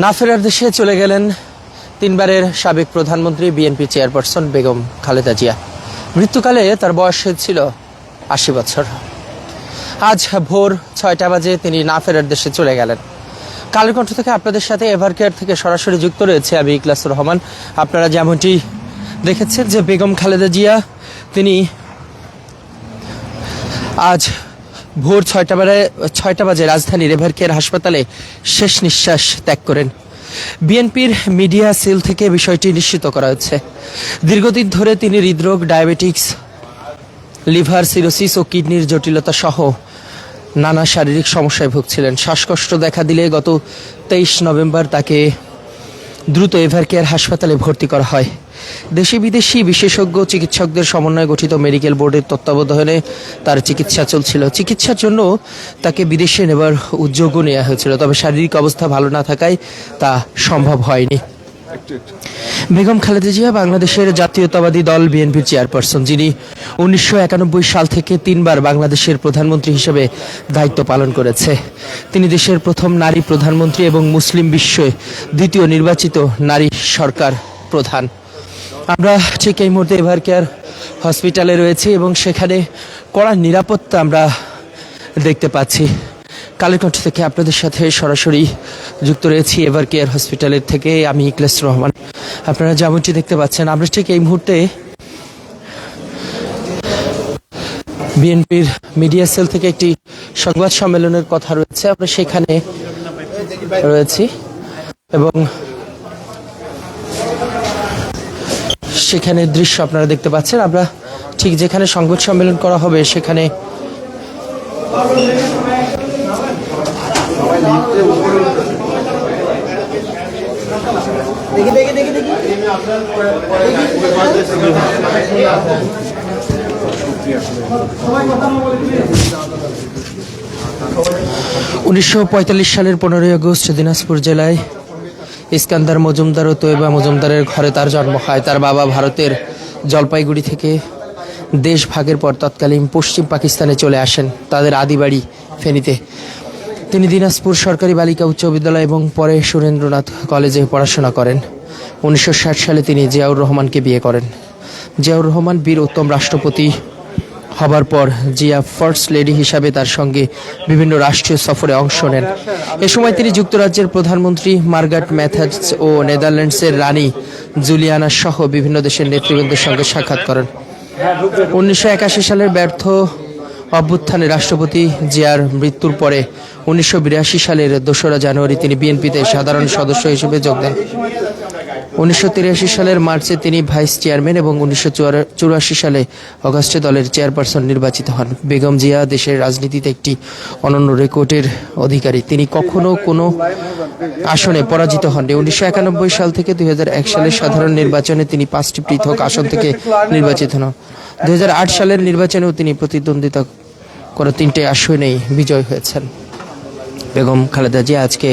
না ফেরার দেশে চলে গেলেন তিনবারের সাবেক প্রধানমন্ত্রী বিএনপি চেয়ারপারসন বেগম খালেদা জিয়া। মৃত্যুকালে তার বয়স ছিল ৮০ বছর। আজ ভোর ৬টা বাজে তিনি না ফেরার দেশে চলে গেলেন। কালের কণ্ঠ থেকে আপনাদের সাথে এভারকেয়ার থেকে সরাসরি যুক্ত রয়েছে আমি ইকলাসুর রহমান। আপনারা যেমনটি দেখেছেন যে বেগম খালেদা জিয়া তিনি আজ ভোর ৬টা বাজে রাজধানীর এভারকেয়ার হাসপাতালে শেষ নিঃশ্বাস ত্যাগ করেন। বিএনপির মিডিয়া সেল থেকে বিষয়টি নিশ্চিত করা হচ্ছে। দীর্ঘদিন ধরে তিনি হৃদরোগ, ডায়াবেটিক্স, লিভার সিরোসিস ও কিডনির জটিলতা সহ নানা শারীরিক সমস্যায় ভুগছিলেন। শ্বাসকষ্ট দেখা দিলে গত ২৩ নভেম্বর তাকে দ্রুত এভারকেয়ার হাসপাতালে ভর্তি করা হয়। দেশি বিদেশি বিশেষজ্ঞ চিকিৎসকদের সমন্বয়ে গঠিত মেডিকেল বোর্ডের তত্ত্বাবধানে তার চিকিৎসা চলছিল। চিকিৎসার জন্য তাকে বিদেশে নেবার উদ্যোগও নেওয়া হয়েছিল, তবে শারীরিক অবস্থা ভালো না থাকায় তা সম্ভব হয়নি। বেগম খালেদা জিয়া বাংলাদেশের জাতীয়তাবাদী দল বিএনপির চেয়ারপারসন, যিনি ১৯৯১ সাল থেকে তিনবার বাংলাদেশের প্রধানমন্ত্রী হিসেবে দায়িত্ব পালন করেছে। তিনি দেশের প্রথম নারী প্রধানমন্ত্রী এবং মুসলিম বিশ্বে দ্বিতীয় নির্বাচিত নারী সরকার প্রধান। আমরা ঠিক এই মুহূর্তে এভারকেয়ার হসপিটালে রয়েছি এবং সেখানে কড়া নিরাপত্তা আমরা দেখতে পাচ্ছি। কালের কণ্ঠ থেকে আপনাদের সাথে সরাসরি যুক্ত রয়েছি এভারকেয়ার হসপিটালের থেকে আমি ইকলাসুর রহমান। আপনারা যেমনটি দেখতে পাচ্ছেন, আমরা ঠিক এই মুহূর্তে বিএনপির মিডিয়া সেল থেকে একটি সংবাদ সম্মেলনের কথা রয়েছে, আমরা সেখানে রয়েছি এবং সেখানে দৃশ্য আপনারা দেখতে পাচ্ছেন। আমরা ঠিক যেখানে সংবাদ সম্মেলন করা হবে সেখানে (১৯৪৫) সালের ১৫ই আগস্ট দিনাজপুর জেলায় ইস্কান্দার মজুমদার ও তৈবা মজুমদারের ঘরে তার জন্ম হয়। তার বাবা ভারতের জলপাইগুড়ি থেকে দেশ ভাগের পর তৎকালীন পশ্চিম পাকিস্তানে চলে আসেন তাদের আদিবাড়ি ফেনীতে। তিনি দিনাজপুর সরকারি বালিকা উচ্চ বিদ্যালয় এবং পরে সুরেন্দ্রনাথ কলেজে পড়াশোনা করেন। ১৯৬০ সালে তিনি জিয়াউর রহমানকে বিয়ে করেন। জিয়াউর রহমান বীর উত্তম রাষ্ট্রপতি হবার পর জিয়া ফার্স্ট লেডি হিসাবে তার সঙ্গে বিভিন্ন রাষ্ট্রীয় সফরে অংশ নেন। এ সময় তিনি যুক্তরাজ্যের প্রধানমন্ত্রী মার্গারেট ম্যাথার্স ও নেদারল্যান্ডসের রানী জুলিয়ানা সহ বিভিন্ন দেশের নেতৃবৃন্দের সঙ্গে সাক্ষাৎ করেন। ১৯৮১ সালের ব্যর্থ অভ্যুত্থানে রাষ্ট্রপতি জিয়ার মৃত্যুর পরে ১৯৮২ সালের ২রা জানুয়ারি তিনি বিএনপিতে সাধারণ সদস্য হিসেবে যোগ দেন। ১৯৮৩ সালের মার্চে তিনি ভাইস চেয়ারম্যান এবং ১৯৮৪ সালে অগাস্টে দলের চেয়ারপারসন নির্বাচিত হন। বেগম জিয়া দেশের রাজনীতিতে একটি অনন্য রেকর্ডের অধিকারী। তিনি কখনো কোনো আসনে পরাজিত হননি। ১৯৯১ সাল থেকে ২০০১ সালের সাধারণ নির্বাচনে তিনি ৫টি পৃথক আসন থেকে নির্বাচিত হন। ২০০৮ সালের নির্বাচনেও তিনি প্রতিদ্বন্দ্বিতা করে ৩টে আসনেই বিজয় হয়েছেন। বেগম খালেদা জিয়া আজকে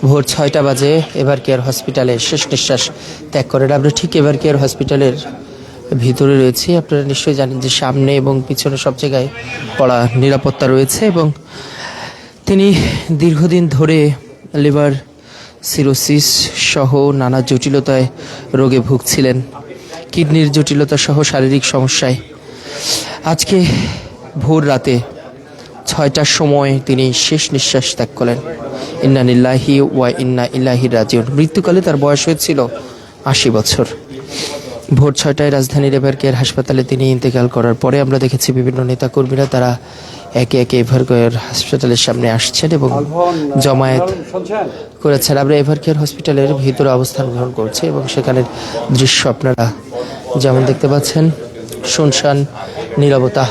ভোর ৬টা বাজে এভারকেয়ার হসপিটালে শেষ নিঃশ্বাস ত্যাগ করেন। আমরা ঠিক এভারকেয়ার হসপিটালের ভিতরে রয়েছি। আপনারা নিশ্চয়ই জানেন যে সামনে এবং পিছনে সব জায়গায় কড়া নিরাপত্তা রয়েছে এবং তিনি দীর্ঘদিন ধরে লিভার সিরোসিস সহ নানা জটিলতায় রোগে ভুগছিলেন, কিডনির জটিলতা সহ শারীরিক সমস্যায়। আজকে ভোর রাতে ৬টার সময় তিনি শেষ নিঃশ্বাস ত্যাগ করেন। ইন্না লিল্লাহি ওয়া ইন্না ইলাইহি রাজিউন। মৃত্যুকালে তার বয়স হয়েছিল ৮০ বছর। ভোর ৬টায় রাজধানীর এভারকেয়ার হাসপাতালে তিনি ইন্তেকাল করার পরে আমরা দেখেছি বিভিন্ন নেতাকর্মীরা তারা একে একে এভারকেয়ার হাসপাতালের সামনে আসছেন এবং জমায়েত করেছেন। আমরা এভারকেয়ার হসপিটালের ভিতরে অবস্থান গ্রহণ করছি এবং সেখানের দৃশ্য আপনারা যেমন দেখতে পাচ্ছেন, শুনশান নীরবতা।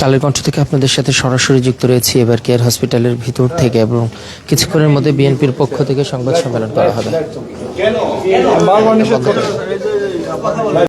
কালের কণ্ঠ থেকে আপনাদের সাথে সরাসরি যুক্ত রয়েছি এভারকেয়ার হসপিটালের ভিতর থেকে এবং কিছুক্ষণের মধ্যে বিএনপির পক্ষ থেকে সংবাদ সম্মেলন করা হবে।